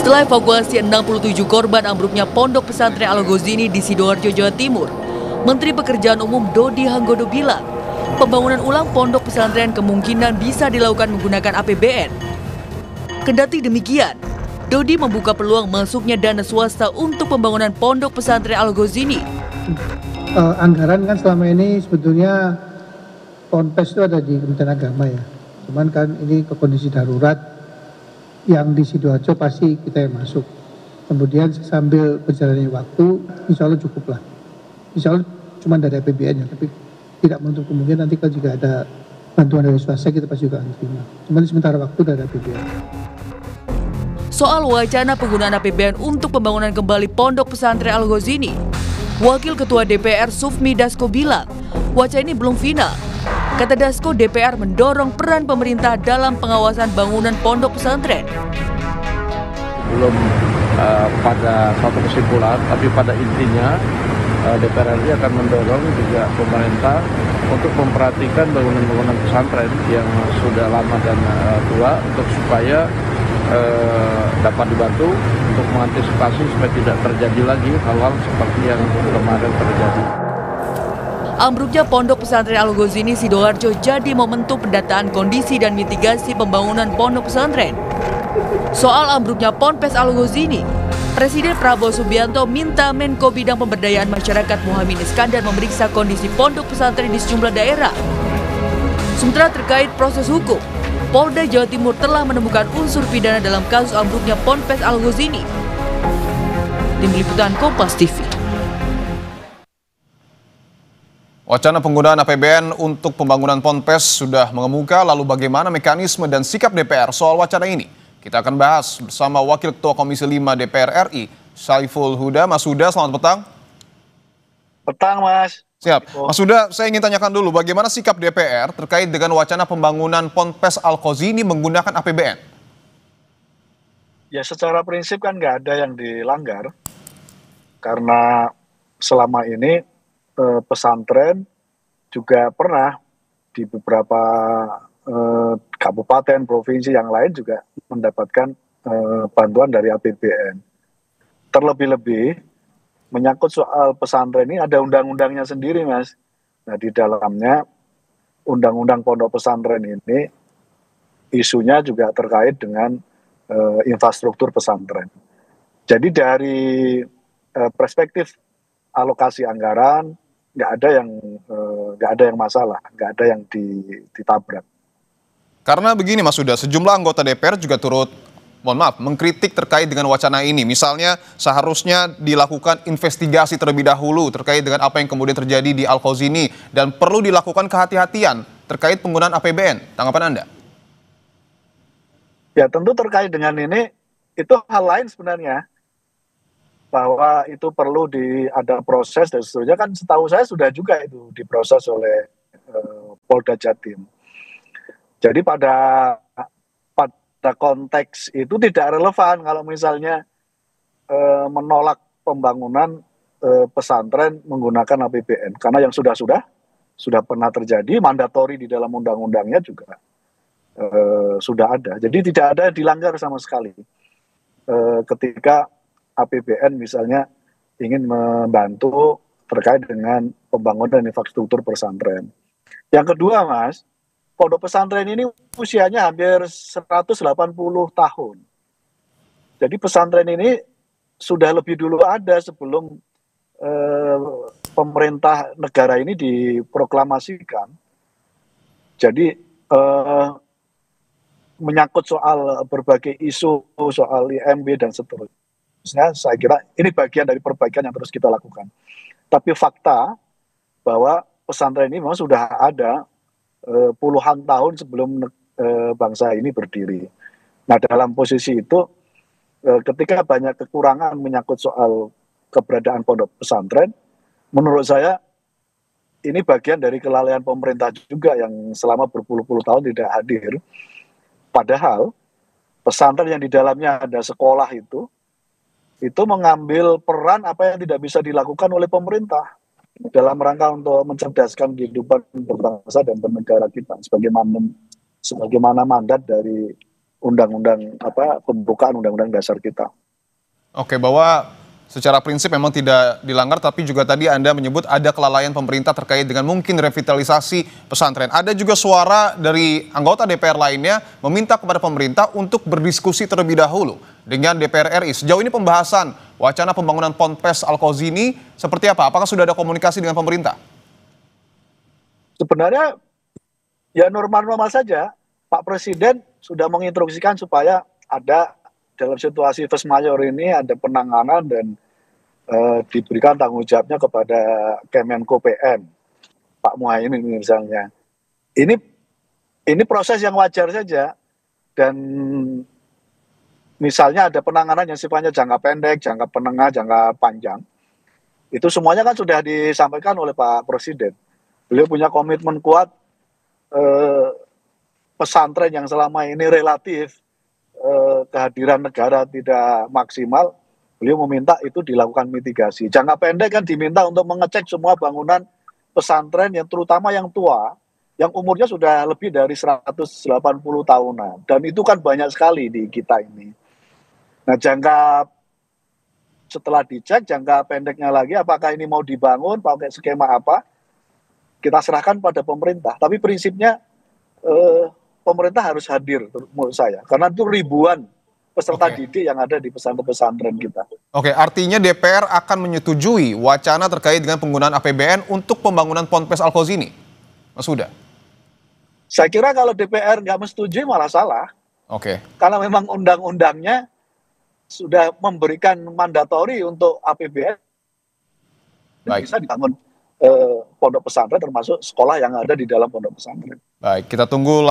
Setelah evakuasi 67 korban ambruknya pondok pesantren Al-Ghazini di Sidoarjo, Jawa Timur, Menteri Pekerjaan Umum Dodi Hanggodo bilang, pembangunan ulang pondok pesantren kemungkinan bisa dilakukan menggunakan APBN. Kendati demikian, Dodi membuka peluang masuknya dana swasta untuk pembangunan pondok pesantren Al-Ghazini. Anggaran kan selama ini sebetulnya Ponpes itu ada di Kementerian Agama ya. Cuman kan ini ke kondisi darurat, yang di Sidoarjo pasti kita yang masuk. Kemudian sambil berjalannya waktu, insya Allah cukup lah. Insya Allah cuma dari APBN ya, tapi tidak menutup kemungkinan nanti kalau juga ada bantuan dari swasta kita pasti juga akan terima. Cuma sementara waktu dari APBN. Soal wacana penggunaan APBN untuk pembangunan kembali pondok pesantren Al-Ghazini, Wakil Ketua DPR Sufmi Dasko bilang, wacana ini belum final. Kata Dasko, DPR mendorong peran pemerintah dalam pengawasan bangunan pondok pesantren. Belum pada suatu kesimpulan, tapi pada intinya DPR RI akan mendorong juga pemerintah untuk memperhatikan bangunan-bangunan pesantren yang sudah lama dan tua untuk supaya dapat dibantu untuk mengantisipasi supaya tidak terjadi lagi hal-hal seperti yang kemarin terjadi. Ambruknya pondok pesantren Al-Ghazini Sidoarjo jadi momentum pendataan kondisi dan mitigasi pembangunan pondok pesantren. Soal ambruknya Ponpes Al-Ghazini, Presiden Prabowo Subianto minta Menko Bidang Pemberdayaan Masyarakat Muhaimin Iskandar memeriksa kondisi pondok pesantren di sejumlah daerah. Sementara terkait proses hukum, Polda Jawa Timur telah menemukan unsur pidana dalam kasus ambruknya Ponpes Al-Ghazini. Tim Liputan Kompas TV. Wacana penggunaan APBN untuk pembangunan Ponpes sudah mengemuka, lalu bagaimana mekanisme dan sikap DPR soal wacana ini? Kita akan bahas bersama Wakil Ketua Komisi 5 DPR RI, Saiful Huda. Mas Huda, selamat petang. Petang, Mas. Siap. Mas Huda, saya ingin tanyakan dulu, bagaimana sikap DPR terkait dengan wacana pembangunan Ponpes Al-Ghazini menggunakan APBN? Ya, secara prinsip kan nggak ada yang dilanggar. Karena selama ini pesantren juga pernah di beberapa kabupaten, provinsi yang lain juga mendapatkan bantuan dari APBN. Terlebih-lebih menyangkut soal pesantren ini ada undang-undangnya sendiri, Mas. Nah, di dalamnya undang-undang pondok pesantren ini isunya juga terkait dengan infrastruktur pesantren. Jadi dari perspektif alokasi anggaran nggak ada yang masalah, nggak ada yang ditabrak. Karena begini Mas Huda, sejumlah anggota DPR juga turut, mengkritik terkait dengan wacana ini. Misalnya seharusnya dilakukan investigasi terlebih dahulu terkait dengan apa yang kemudian terjadi di Al-Ghazini dan perlu dilakukan kehati-hatian terkait penggunaan APBN. Tanggapan Anda? Ya, tentu terkait dengan ini itu hal lain sebenarnya. Bahwa itu perlu ada proses dan seterusnya, kan setahu saya sudah juga itu diproses oleh Polda Jatim. Jadi pada konteks itu tidak relevan kalau misalnya menolak pembangunan pesantren menggunakan APBN, karena yang sudah pernah terjadi, mandatori di dalam undang-undangnya juga sudah ada. Jadi tidak ada dilanggar sama sekali ketika APBN misalnya ingin membantu terkait dengan pembangunan infrastruktur pesantren. Yang kedua, Mas, pondok pesantren ini usianya hampir 180 tahun. Jadi pesantren ini sudah lebih dulu ada sebelum pemerintah negara ini diproklamasikan. Jadi menyangkut soal berbagai isu, soal IMB dan seterusnya, saya kira ini bagian dari perbaikan yang terus kita lakukan. Tapi fakta bahwa pesantren ini memang sudah ada puluhan tahun sebelum bangsa ini berdiri. Nah, dalam posisi itu ketika banyak kekurangan menyangkut soal keberadaan pondok pesantren, menurut saya ini bagian dari kelalaian pemerintah juga yang selama berpuluh-puluh tahun tidak hadir. Padahal pesantren yang di dalamnya ada sekolah itu mengambil peran apa yang tidak bisa dilakukan oleh pemerintah dalam rangka untuk mencerdaskan kehidupan berbangsa dan bernegara kita sebagaimana mandat dari pembukaan undang-undang dasar kita. Oke, bahwa secara prinsip memang tidak dilanggar, tapi juga tadi Anda menyebut ada kelalaian pemerintah terkait dengan mungkin revitalisasi pesantren. Ada juga suara dari anggota DPR lainnya meminta kepada pemerintah untuk berdiskusi terlebih dahulu dengan DPR RI. Sejauh ini pembahasan wacana pembangunan Ponpes Al-Qazi seperti apa? Apakah sudah ada komunikasi dengan pemerintah? Sebenarnya ya normal-normal saja. Pak Presiden sudah menginstruksikan supaya ada dalam situasi force majeure ini ada penanganan dan diberikan tanggung jawabnya kepada Kemenko PM, Pak Muhaimin misalnya. Ini proses yang wajar saja, dan misalnya ada penanganan yang sifatnya jangka pendek, jangka menengah, jangka panjang. Itu semuanya kan sudah disampaikan oleh Pak Presiden. Beliau punya komitmen kuat, pesantren yang selama ini relatif kehadiran negara tidak maksimal, beliau meminta itu dilakukan mitigasi. Jangka pendek kan diminta untuk mengecek semua bangunan pesantren yang terutama yang tua, yang umurnya sudah lebih dari 180 tahunan. Dan itu kan banyak sekali di kita ini. Nah, setelah dicek, jangka pendeknya lagi, apakah ini mau dibangun, pakai skema apa, kita serahkan pada pemerintah. Tapi prinsipnya pemerintah harus hadir menurut saya, karena itu ribuan peserta didik yang ada di pesantren-pesantren kita. Oke, artinya DPR akan menyetujui wacana terkait dengan penggunaan APBN untuk pembangunan Ponpes Al-Qazi, Mas Huda? Saya kira kalau DPR nggak menyetujui malah salah. Oke. Karena memang undang-undangnya sudah memberikan mandatori untuk APBN. Baik. Bisa dibangun pondok pesantren termasuk sekolah yang ada di dalam pondok pesantren. Baik, kita tunggu